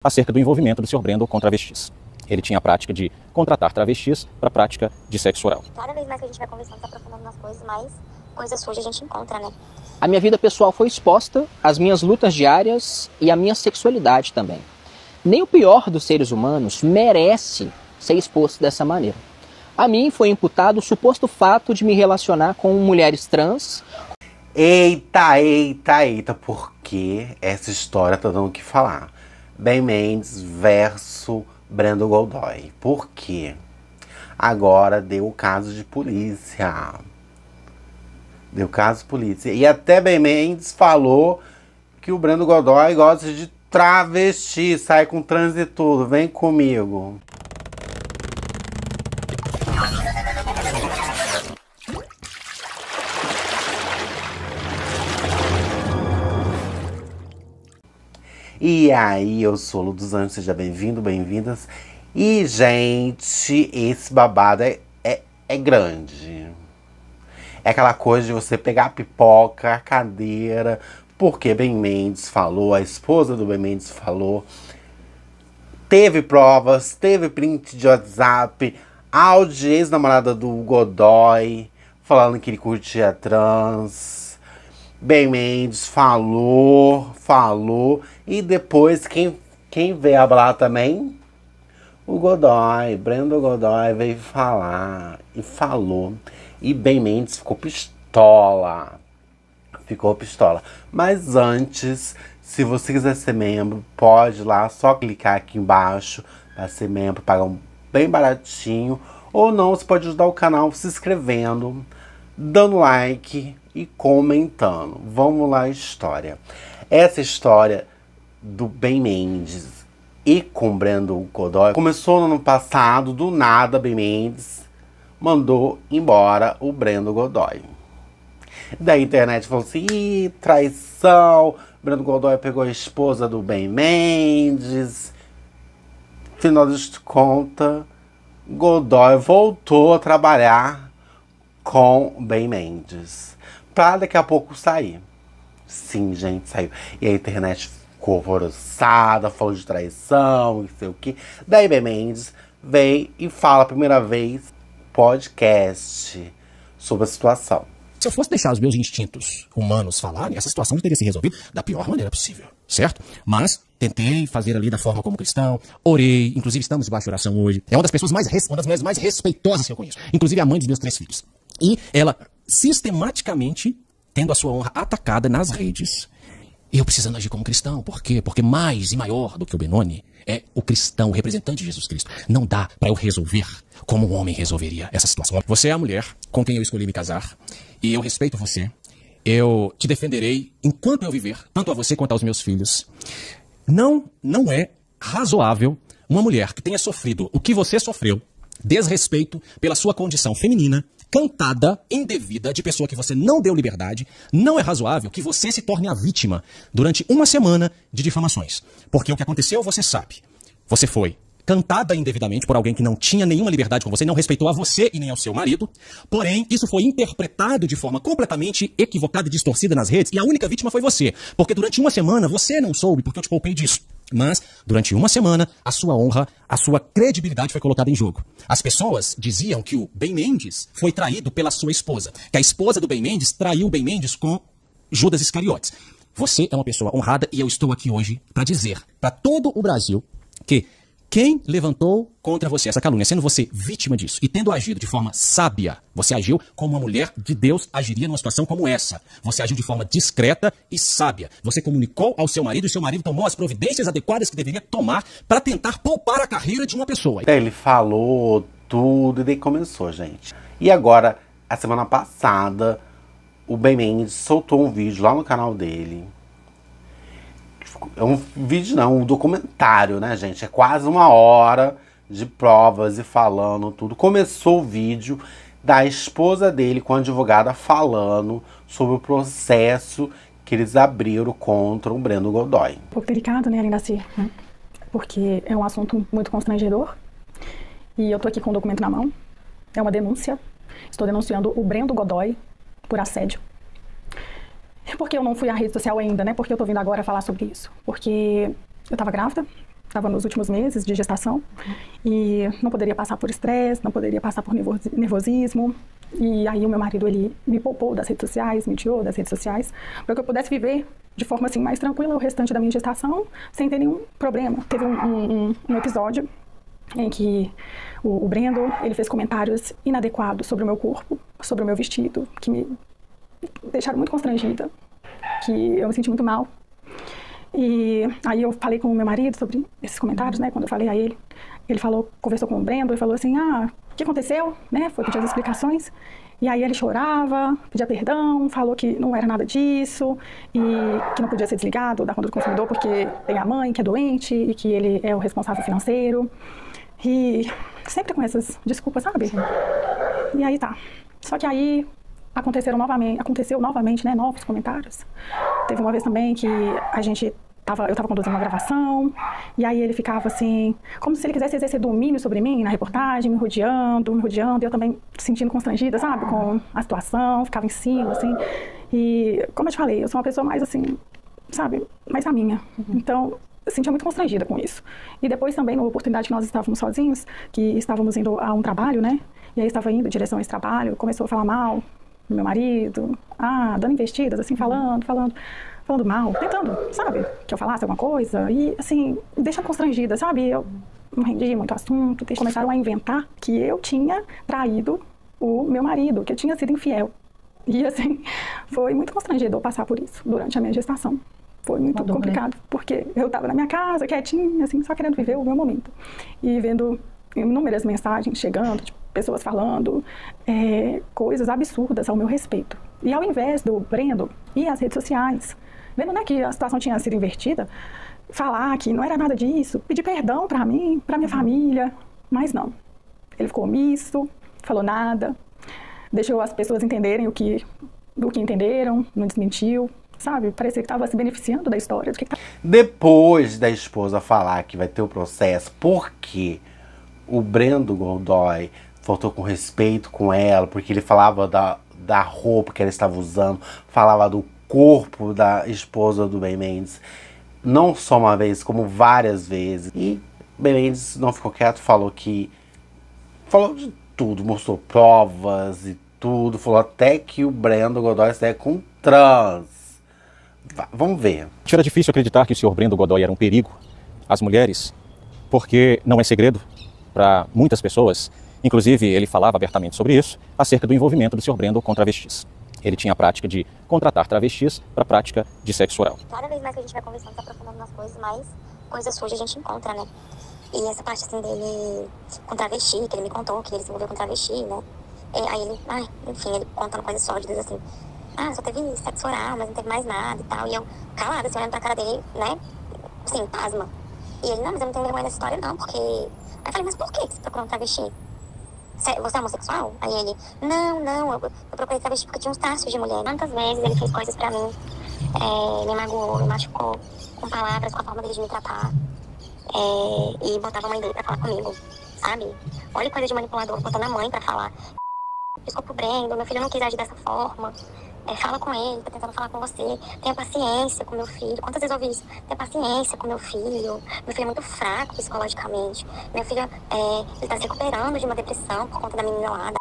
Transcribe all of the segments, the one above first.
acerca do envolvimento do Sr. Brendo com travestis. Ele tinha a prática de contratar travestis para a prática de sexo oral. Cada vez mais que a gente vai conversando, se aprofundando nas coisas, mais coisas sujas a gente encontra, né? A minha vida pessoal foi exposta, as minhas lutas diárias e a minha sexualidade também. Nem o pior dos seres humanos merece ser exposto dessa maneira. A mim foi imputado o suposto fato de me relacionar com mulheres trans. Eita, porque essa história tá dando o que falar. Ben Mendes versus Brendo Godoy. Por quê? Agora deu o caso de polícia. E até Ben Mendes falou que o Brendo Godoy gosta de travesti, sai com trans e tudo. Vem comigo. E aí, eu sou Lu dos Anjos, seja bem-vindo, bem-vindas. E, gente, esse babado é grande. É aquela coisa de você pegar a pipoca, a cadeira, porque Ben Mendes falou, a esposa do Ben Mendes falou. Teve provas, teve print de WhatsApp, áudio de ex-namorada do Godoy, falando que ele curtia trans. Ben Mendes falou, e depois quem veio falar também? O Godoy, Brendo Godoy veio falar e falou. E Ben Mendes ficou pistola. Mas antes, se você quiser ser membro, pode ir lá, só clicar aqui embaixo para ser membro, pagar um bem baratinho. Ou não, você pode ajudar o canal se inscrevendo, dando like e comentando. Vamos lá, história. Essa história do Ben Mendes e com Brendo Godoy começou no ano passado. Do nada, Ben Mendes mandou embora o Brendo Godoy. Daí a internet falou assim: ih, traição, Brendo Godoy pegou a esposa do Ben Mendes. Final de conta, Godoy voltou a trabalhar com Ben Mendes pra daqui a pouco sair. Sim, gente, saiu. E a internet ficou alvoroçada, falou de traição, não sei o que. Daí Ben Mendes veio e fala a primeira vez podcast sobre a situação. Se eu fosse deixar os meus instintos humanos falarem, essa situação teria se resolvido da pior maneira possível, certo? Mas tentei fazer ali da forma como cristão, orei, inclusive estamos debaixo de oração hoje. É uma das pessoas uma das mulheres mais respeitosas que eu conheço, inclusive a mãe dos meus 3 filhos. E ela sistematicamente tendo a sua honra atacada nas redes. E eu precisando agir como cristão. Por quê? Porque mais e maior do que o Benoni é o cristão, o representante de Jesus Cristo. Não dá para eu resolver como um homem resolveria essa situação. Você é a mulher com quem eu escolhi me casar. E eu respeito você. Eu te defenderei enquanto eu viver, tanto a você quanto aos meus filhos. Não é razoável uma mulher que tenha sofrido o que você sofreu, desrespeito pela sua condição feminina, cantada, indevida, de pessoa que você não deu liberdade. Não é razoável que você se torne a vítima durante uma semana de difamações. Porque o que aconteceu, você sabe. Você foi cantada indevidamente por alguém que não tinha nenhuma liberdade com você, não respeitou a você e nem ao seu marido. Porém, isso foi interpretado de forma completamente equivocada e distorcida nas redes, e a única vítima foi você. Porque durante uma semana você não soube, porque eu te poupei disso. Mas, durante uma semana, a sua honra, a sua credibilidade foi colocada em jogo. As pessoas diziam que o Ben Mendes foi traído pela sua esposa. Que a esposa do Ben Mendes traiu o Ben Mendes com Judas Iscariotes. Você é uma pessoa honrada e eu estou aqui hoje para dizer para todo o Brasil que quem levantou contra você essa calúnia, sendo você vítima disso e tendo agido de forma sábia, você agiu como uma mulher de Deus agiria numa situação como essa. Você agiu de forma discreta e sábia. Você comunicou ao seu marido e seu marido tomou as providências adequadas que deveria tomar para tentar poupar a carreira de uma pessoa. Ele falou tudo e daí começou, gente. E agora, a semana passada, o Ben Mendes soltou um vídeo lá no canal dele. É um vídeo não, um documentário, né, gente? É quase 1 hora de provas e falando tudo. Começou o vídeo da esposa dele com a advogada falando sobre o processo que eles abriram contra o Brendo Godoy. Um pouco delicado, né, ainda assim, né? Porque é um assunto muito constrangedor. E eu tô aqui com o documento na mão. É uma denúncia. Estou denunciando o Brendo Godoy por assédio. Por que eu não fui à rede social ainda, né? Porque eu tô vindo agora falar sobre isso. Porque eu tava grávida estava nos últimos meses de gestação e não poderia passar por estresse, não poderia passar por nervosismo. E aí o meu marido, ele me poupou das redes sociais, me tirou das redes sociais, para que eu pudesse viver de forma assim mais tranquila o restante da minha gestação, sem ter nenhum problema. Teve um episódio em que o Brendo, ele fez comentários inadequados sobre o meu corpo, sobre o meu vestido, que me deixaram muito constrangida, que eu me senti muito mal. E aí eu falei com o meu marido sobre esses comentários, né? Quando eu falei a ele, ele conversou com o Brendo e falou assim, o que aconteceu, né? Foi pedir as explicações. E aí ele chorava, pedia perdão, falou que não era nada disso e que não podia ser desligado da conta do consumidor porque tem a mãe que é doente e que ele é o responsável financeiro. E sempre com essas desculpas, sabe? E aí tá. Só que aí aconteceu novamente, né, novos comentários. Teve uma vez também que eu estava conduzindo uma gravação, e aí ele ficava assim, como se ele quisesse exercer domínio sobre mim na reportagem, me rodeando, e eu também sentindo constrangida, sabe, com a situação, ficava em cima, assim. E, como eu te falei, eu sou uma pessoa mais assim, sabe, mais a minha. Então, eu sentia muito constrangida com isso. E depois também, numa oportunidade que nós estávamos sozinhos, que estávamos indo a um trabalho, né, e aí estava indo em direção a esse trabalho, começou a falar mal do meu marido, dando investidas, assim, falando mal, tentando, sabe, que eu falasse alguma coisa, e assim, me deixando constrangida, sabe, eu não rendi muito assunto, começaram a inventar que eu tinha traído o meu marido, que eu tinha sido infiel, e assim, foi muito constrangedor passar por isso durante a minha gestação, foi muito complicado, porque eu estava na minha casa, quietinha, assim, só querendo viver o meu momento, e vendo inúmeras mensagens chegando, tipo, pessoas falando coisas absurdas ao meu respeito. E ao invés do Brendo ir às redes sociais, vendo, né, que a situação tinha sido invertida, falar que não era nada disso, pedir perdão para mim, para minha família, mas não. Ele ficou omisso, falou nada, deixou as pessoas entenderem do que entenderam, não desmentiu, sabe? Parecia que estava se beneficiando da história. Depois da esposa falar que vai ter o processo, porque o Brendo Godoy faltou com respeito com ela, porque ele falava da roupa que ela estava usando, falava do corpo da esposa do Ben Mendes, não só uma vez, como várias vezes. E Ben Mendes não ficou quieto, falou de tudo, mostrou provas e tudo, falou até que o Brendo Godoy é com trans. Vamos ver. Era difícil acreditar que o senhor Brendo Godoy era um perigo às mulheres, porque não é segredo para muitas pessoas, inclusive ele falava abertamente sobre isso, acerca do envolvimento do senhor Brendo com travestis. Ele tinha a prática de contratar travestis para a prática de sexo oral. Cada vez mais que a gente vai conversando, se aprofundando nas coisas, mais coisas sujas a gente encontra, né? E essa parte, assim, dele com travesti, que ele me contou que ele se envolveu com travesti, né? Aí ele, enfim, ele contando coisas sólidas, assim. Só teve sexo oral, mas não teve mais nada e tal. E eu, calada, assim, olhando pra cara dele, né? Assim, pasma. E ele, não, mas eu não tenho vergonha dessa história, não, porque... Aí eu falei, mas por que você procurou um travesti? Você é homossexual? Aí ele, não, eu procurei travesti porque tinha uns traços de mulher. Quantas vezes ele fez coisas pra mim, me magoou, me machucou, com palavras, com a forma dele de me tratar, e botava a mãe dele pra falar comigo, sabe? Olha coisa de manipulador, botando a mãe pra falar. Desculpa, Brendo, meu filho não quis agir dessa forma. Fala com ele, tá tentando falar com você. Tenha paciência com meu filho. Quantas vezes eu ouvi isso? Tenha paciência com meu filho. Meu filho é muito fraco psicologicamente. Meu filho, ele tá se recuperando de uma depressão por conta da menina lá,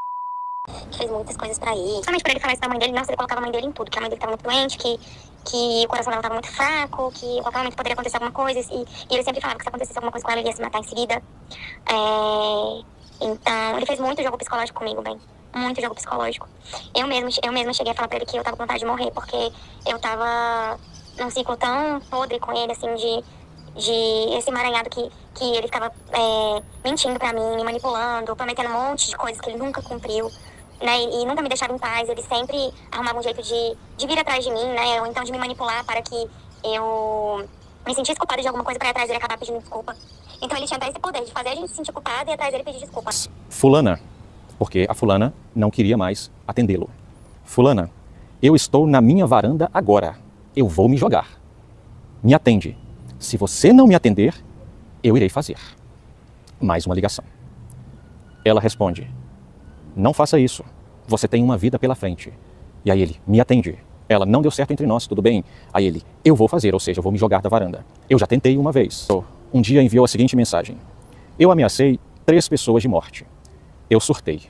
que fez muitas coisas pra ele. Somente por ele falar isso da mãe dele, nossa, ele colocava a mãe dele em tudo. Que a mãe dele tava muito doente, que o coração dela tava muito fraco, que a qualquer momento poderia acontecer alguma coisa. E ele sempre falava que se acontecesse alguma coisa com ela, ele ia se matar em seguida. Então, ele fez muito jogo psicológico comigo, bem. Muito jogo psicológico. Eu mesma cheguei a falar pra ele que eu tava com vontade de morrer, porque eu tava num ciclo tão podre com ele, assim, de esse emaranhado que ele ficava mentindo pra mim, me manipulando, prometendo um monte de coisas que ele nunca cumpriu, né, e nunca me deixava em paz. Ele sempre arrumava um jeito de vir atrás de mim, né, ou então de me manipular para que eu me sentisse culpada de alguma coisa pra ir atrás dele e acabar pedindo desculpa. Então ele tinha até esse poder de fazer a gente se sentir culpada e ir atrás dele pedir desculpa. Fulana, porque a fulana não queria mais atendê-lo. Fulana, eu estou na minha varanda agora. Eu vou me jogar. Me atende. Se você não me atender, eu irei fazer. Mais uma ligação. Ela responde, não faça isso. Você tem uma vida pela frente. E aí ele, me atende. Ela, não deu certo entre nós, tudo bem? Aí ele, eu vou fazer, ou seja, eu vou me jogar da varanda. Eu já tentei uma vez. um dia enviou a seguinte mensagem: eu ameacei 3 pessoas de morte. Eu surtei.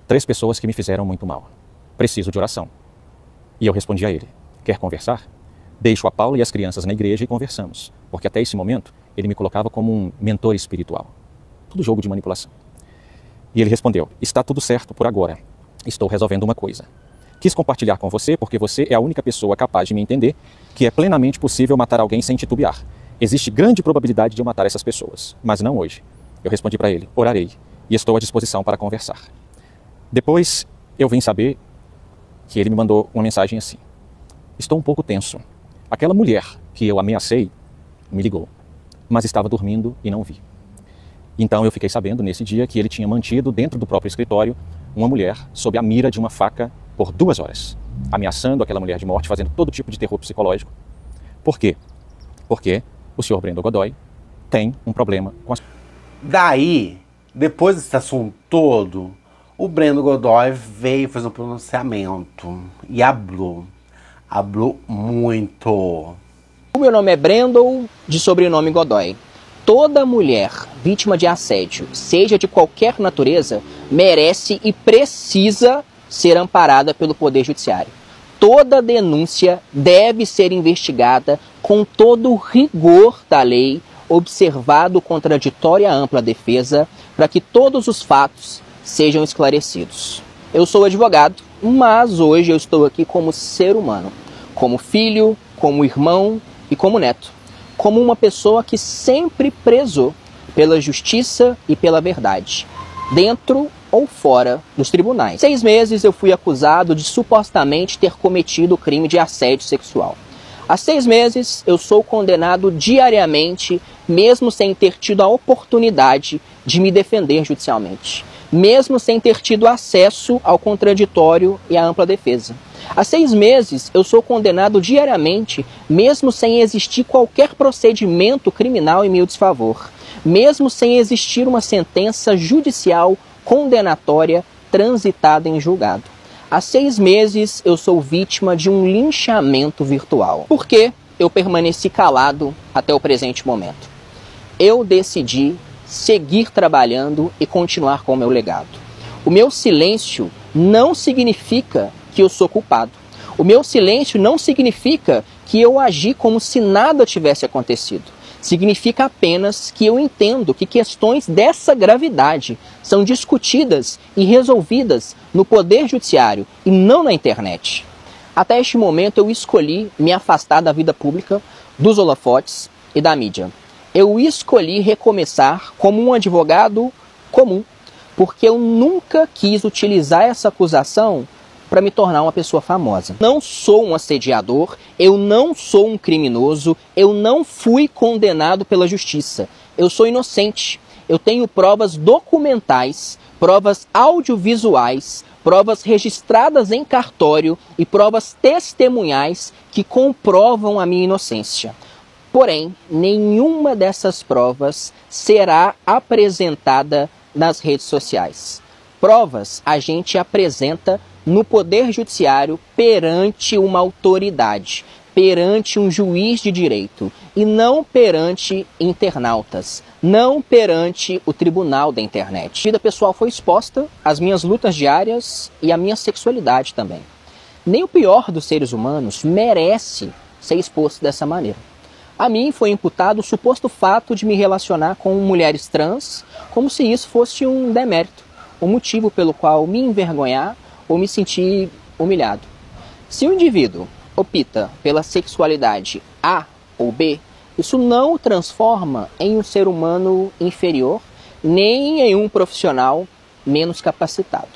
3 pessoas que me fizeram muito mal. Preciso de oração. E eu respondi a ele: quer conversar? Deixo a Paula e as crianças na igreja e conversamos, porque até esse momento ele me colocava como um mentor espiritual. Tudo jogo de manipulação. E ele respondeu: está tudo certo por agora. Estou resolvendo uma coisa. Quis compartilhar com você porque você é a única pessoa capaz de me entender que é plenamente possível matar alguém sem titubear. Existe grande probabilidade de eu matar essas pessoas, mas não hoje. Eu respondi para ele: orarei e estou à disposição para conversar. Depois eu vim saber que ele me mandou uma mensagem assim: estou um pouco tenso. Aquela mulher que eu ameacei me ligou, mas estava dormindo e não vi. Então eu fiquei sabendo nesse dia que ele tinha mantido dentro do próprio escritório uma mulher sob a mira de uma faca por 2 horas, ameaçando aquela mulher de morte, fazendo todo tipo de terror psicológico. Por quê? Porque o senhor Brendo Godoy tem um problema com as... Daí, depois desse assunto todo, o Brendo Godoy veio fazer um pronunciamento e hablou muito. O meu nome é Brendo, de sobrenome Godoy. Toda mulher vítima de assédio, seja de qualquer natureza, merece e precisa ser amparada pelo Poder Judiciário. Toda denúncia deve ser investigada com todo o rigor da lei, observado o contraditório e a ampla defesa, para que todos os fatos sejam esclarecidos. Eu sou advogado, mas hoje eu estou aqui como ser humano, como filho, como irmão e como neto. Como uma pessoa que sempre prezou pela justiça e pela verdade, dentro ou fora dos tribunais. 6 meses eu fui acusado de supostamente ter cometido o crime de assédio sexual. Há 6 meses eu sou condenado diariamente, mesmo sem ter tido a oportunidade de me defender judicialmente, mesmo sem ter tido acesso ao contraditório e à ampla defesa. Há 6 meses eu sou condenado diariamente, mesmo sem existir qualquer procedimento criminal em meu desfavor, mesmo sem existir uma sentença judicial condenatória transitada em julgado. Há 6 meses eu sou vítima de um linchamento virtual. Por que eu permaneci calado até o presente momento? Eu decidi seguir trabalhando e continuar com o meu legado. O meu silêncio não significa que eu sou culpado. O meu silêncio não significa que eu agi como se nada tivesse acontecido. Significa apenas que eu entendo que questões dessa gravidade são discutidas e resolvidas no Poder Judiciário e não na internet. Até este momento eu escolhi me afastar da vida pública, dos holofotes e da mídia. Eu escolhi recomeçar como um advogado comum, porque eu nunca quis utilizar essa acusação para me tornar uma pessoa famosa. Não sou um assediador, eu não sou um criminoso, eu não fui condenado pela justiça. Eu sou inocente. Eu tenho provas documentais, provas audiovisuais, provas registradas em cartório e provas testemunhais que comprovam a minha inocência. Porém, nenhuma dessas provas será apresentada nas redes sociais. Provas a gente apresenta no Poder Judiciário perante uma autoridade, perante um juiz de direito e não perante internautas, não perante o tribunal da internet. A vida pessoal foi exposta, as minhas lutas diárias e a minha sexualidade também. Nem o pior dos seres humanos merece ser exposto dessa maneira. A mim foi imputado o suposto fato de me relacionar com mulheres trans, como se isso fosse um demérito, um motivo pelo qual me envergonhar ou me sentir humilhado. Se o indivíduo opta pela sexualidade A ou B, isso não o transforma em um ser humano inferior, nem em um profissional menos capacitado.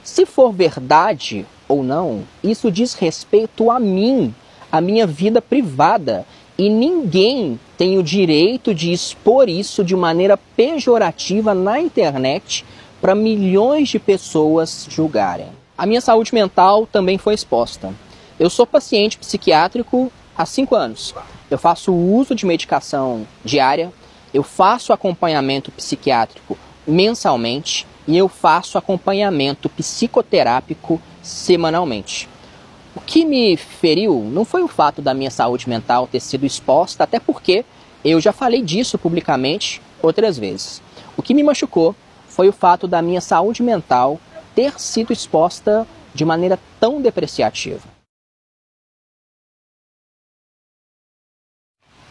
Se for verdade ou não, isso diz respeito a mim, a minha vida privada, e ninguém tem o direito de expor isso de maneira pejorativa na internet para milhões de pessoas julgarem. A minha saúde mental também foi exposta. Eu sou paciente psiquiátrico há 5 anos. Eu faço uso de medicação diária, eu faço acompanhamento psiquiátrico mensalmente e eu faço acompanhamento psicoterápico semanalmente. O que me feriu não foi o fato da minha saúde mental ter sido exposta, até porque Eu já falei disso publicamente outras vezes. O que me machucou foi o fato da minha saúde mental ter sido exposta de maneira tão depreciativa.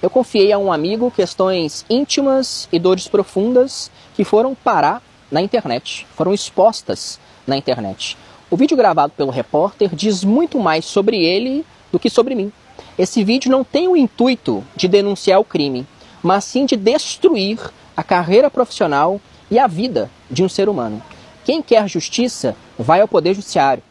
Eu confiei a um amigo questões íntimas e dores profundas que foram parar na internet, foram expostas na internet. O vídeo gravado pelo repórter diz muito mais sobre ele do que sobre mim. Esse vídeo não tem o intuito de denunciar o crime, mas sim de destruir a carreira profissional e a vida de um ser humano. Quem quer justiça vai ao Poder Judiciário.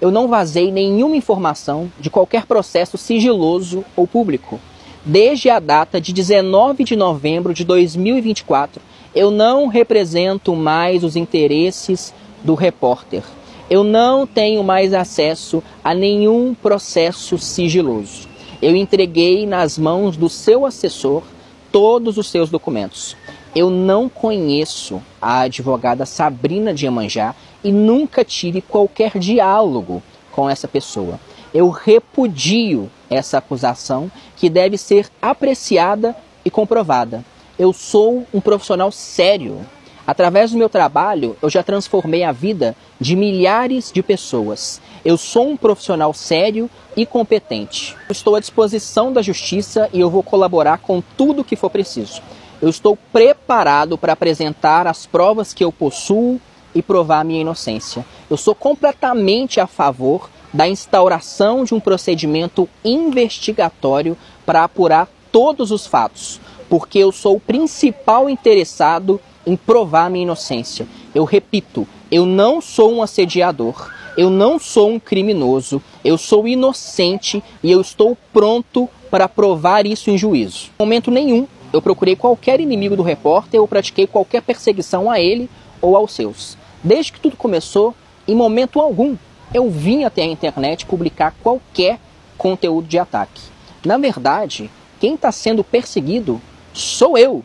Eu não vazei nenhuma informação de qualquer processo sigiloso ou público. Desde a data de 19 de novembro de 2024, eu não represento mais os interesses do repórter. Eu não tenho mais acesso a nenhum processo sigiloso. Eu entreguei nas mãos do seu assessor todos os seus documentos. Eu não conheço a advogada Sabrina de Iemanjá e nunca tive qualquer diálogo com essa pessoa. Eu repudio essa acusação que deve ser apreciada e comprovada. Eu sou um profissional sério. Através do meu trabalho, eu já transformei a vida de milhares de pessoas. Eu sou um profissional sério e competente. Eu estou à disposição da justiça e eu vou colaborar com tudo que for preciso. Eu estou preparado para apresentar as provas que eu possuo e provar a minha inocência. Eu sou completamente a favor da instauração de um procedimento investigatório para apurar todos os fatos, porque eu sou o principal interessado em provar a minha inocência. Eu repito, eu não sou um assediador, eu não sou um criminoso, eu sou inocente e eu estou pronto para provar isso em juízo. Em momento nenhum, eu procurei qualquer inimigo do repórter ou pratiquei qualquer perseguição a ele ou aos seus. Desde que tudo começou, em momento algum, eu vim até a internet publicar qualquer conteúdo de ataque. Na verdade, quem está sendo perseguido sou eu,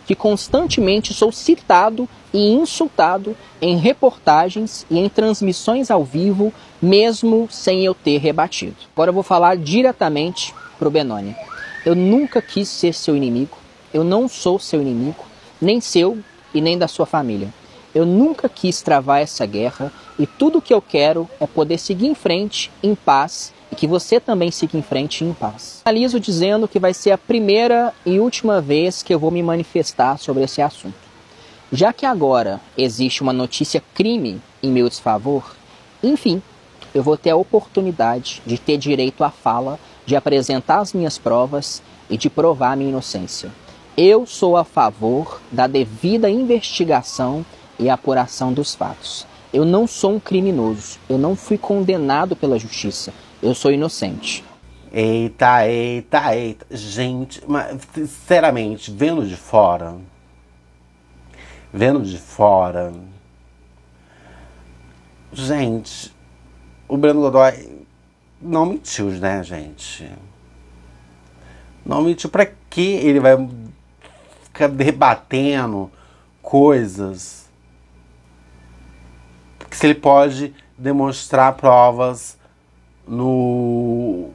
que constantemente sou citado e insultado em reportagens e em transmissões ao vivo, mesmo sem eu ter rebatido. Agora eu vou falar diretamente para o Benoni. Eu nunca quis ser seu inimigo, eu não sou seu inimigo, nem seu e nem da sua família. Eu nunca quis travar essa guerra e tudo o que eu quero é poder seguir em frente em paz e que você também siga em frente em paz. Finalizo dizendo que vai ser a primeira e última vez que eu vou me manifestar sobre esse assunto. Já que agora existe uma notícia crime em meu desfavor, enfim, eu vou ter a oportunidade de ter direito à fala, de apresentar as minhas provas e de provar a minha inocência. Eu sou a favor da devida investigação e apuração dos fatos. Eu não sou um criminoso, eu não fui condenado pela justiça, eu sou inocente. Eita, eita, eita. Gente, mas, sinceramente, vendo de fora, gente, o Breno Godoy não mentiu, né, gente? Não mentiu. Pra que ele vai ficar debatendo coisas que se ele pode demonstrar provas num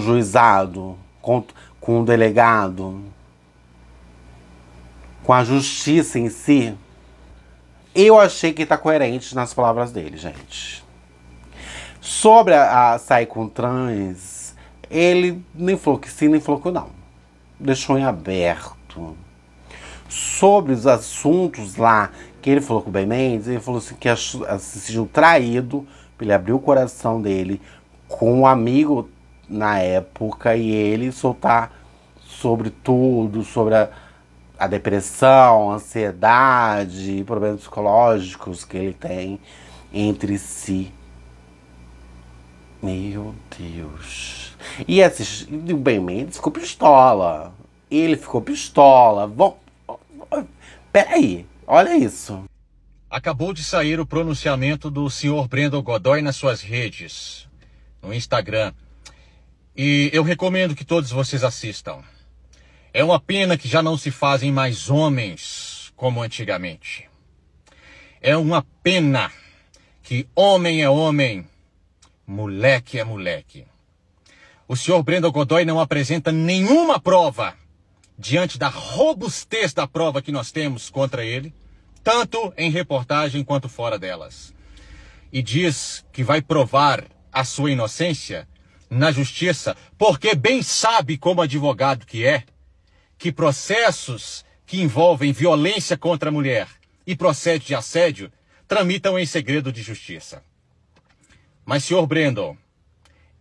juizado, com um delegado, com a justiça em si? Eu achei que tá coerente nas palavras dele, gente. Sobre a sair com trans, ele nem falou que sim, nem falou que não. Deixou em aberto. Sobre os assuntos lá que ele falou com o Ben Mendes, ele falou assim que se sentiu traído, ele abriu o coração dele com um amigo na época e ele soltar sobre tudo, sobre a depressão, a ansiedade, problemas psicológicos que ele tem entre si. Meu Deus. E o Ben Mendes ficou pistola. Ele ficou pistola. Peraí, olha isso. Acabou de sair o pronunciamento do senhor Breno Godoy nas suas redes, no Instagram. E eu recomendo que todos vocês assistam. É uma pena que já não se fazem mais homens como antigamente. É uma pena que homem é homem, moleque é moleque. o senhor Brandon Godoy não apresenta nenhuma prova diante da robustez da prova que nós temos contra ele, tanto em reportagem quanto fora delas. E diz que vai provar a sua inocência na justiça, porque bem sabe, como advogado que é, que processos que envolvem violência contra a mulher e processos de assédio tramitam em segredo de justiça. Mas, senhor Brandon,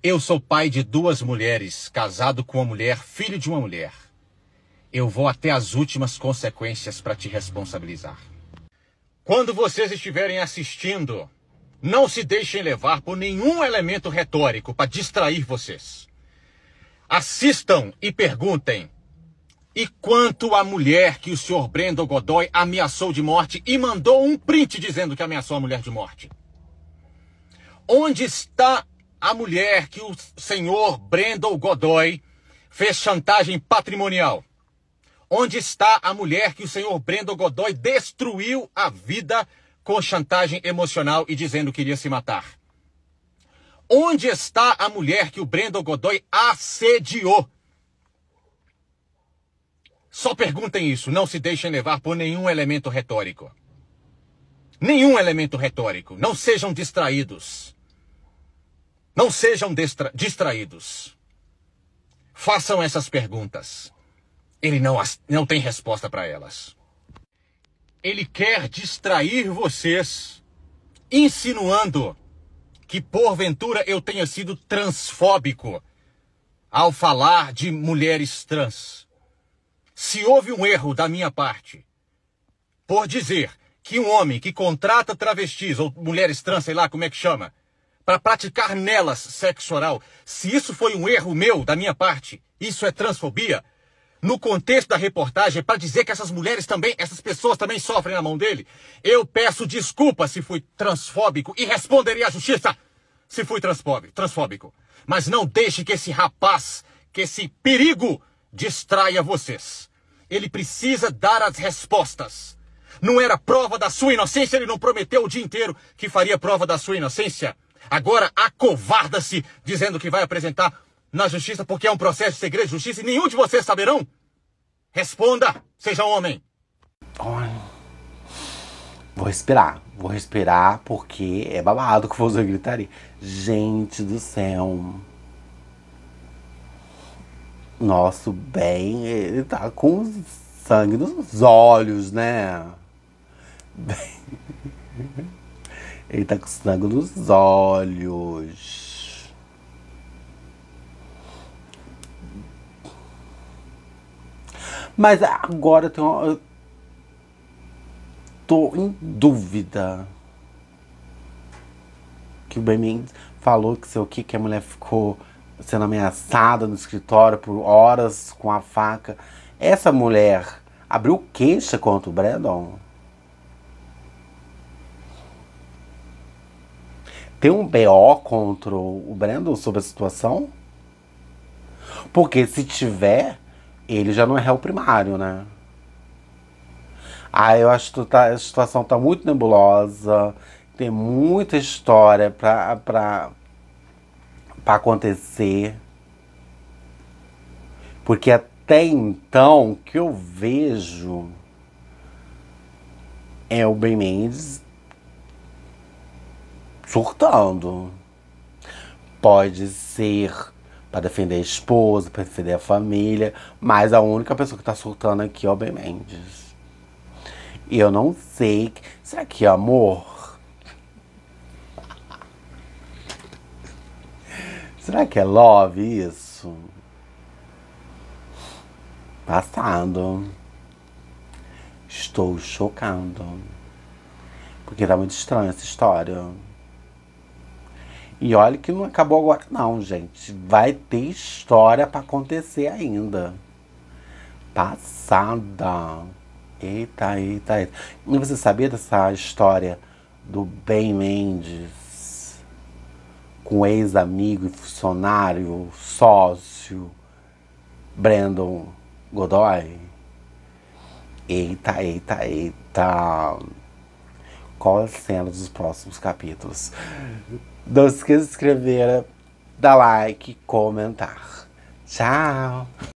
eu sou pai de 2 mulheres, casado com uma mulher, filho de uma mulher. Eu vou até as últimas consequências para te responsabilizar. Quando vocês estiverem assistindo, não se deixem levar por nenhum elemento retórico para distrair vocês. Assistam e perguntem: e quanto à mulher que o senhor Brandon Godoy ameaçou de morte e mandou um print dizendo que ameaçou a mulher de morte? Onde está a mulher que o senhor Brandon Godoy fez chantagem patrimonial? Onde está a mulher que o senhor Brandon Godoy destruiu a vida com chantagem emocional e dizendo que iria se matar? Onde está a mulher que o Brandon Godoy assediou? Só perguntem isso, não se deixem levar por nenhum elemento retórico. Nenhum elemento retórico. Não sejam distraídos. Não sejam distraídos. Façam essas perguntas. Ele não tem resposta para elas. Ele quer distrair vocês, insinuando que porventura eu tenha sido transfóbico ao falar de mulheres trans. Se houve um erro da minha parte por dizer que um homem que contrata travestis ou mulheres trans, sei lá como é que chama, para praticar nelas sexo oral, se isso foi um erro meu da minha parte, isso é transfobia, no contexto da reportagem, para dizer que essas mulheres também, essas pessoas também sofrem na mão dele, eu peço desculpa se fui transfóbico e responderei à justiça se fui transfóbico. Mas não deixe que esse rapaz, que esse perigo distraia vocês. Ele precisa dar as respostas. Não era prova da sua inocência, ele não prometeu o dia inteiro que faria prova da sua inocência. Agora acovarda-se dizendo que vai apresentar na justiça porque é um processo de segredo de justiça e nenhum de vocês saberão? Responda, seja homem. Vou respirar porque é babado que eu vou gritaria. Gente do céu. Nosso bem, ele tá com sangue nos olhos, né? Ele tá com sangue nos olhos. Mas agora eu tô em dúvida. Que o Ben falou que sei o que a mulher ficou sendo ameaçada no escritório por horas com a faca. Essa mulher abriu queixa contra o Brandon? Tem um BO contra o Brandon sobre a situação? Porque se tiver, ele já não é réu primário, né? Eu acho que a situação tá muito nebulosa. Tem muita história pra acontecer. Porque até então, o que eu vejo é o Ben Mendes surtando. Pode ser para defender a esposa, para defender a família, mas a única pessoa que tá surtando aqui é o Ben Mendes. E eu não sei, será que é amor? Será que é love isso? Passado. Estou chocado. Porque tá muito estranha essa história. E olha que não acabou agora não, gente. Vai ter história pra acontecer ainda. Passada. Eita. E você sabia dessa história do Ben Mendes com ex-amigo e funcionário, sócio, Brandon Godoy? Eita. Qual a cena dos próximos capítulos? Não se esqueça de dar like, comentar. Tchau!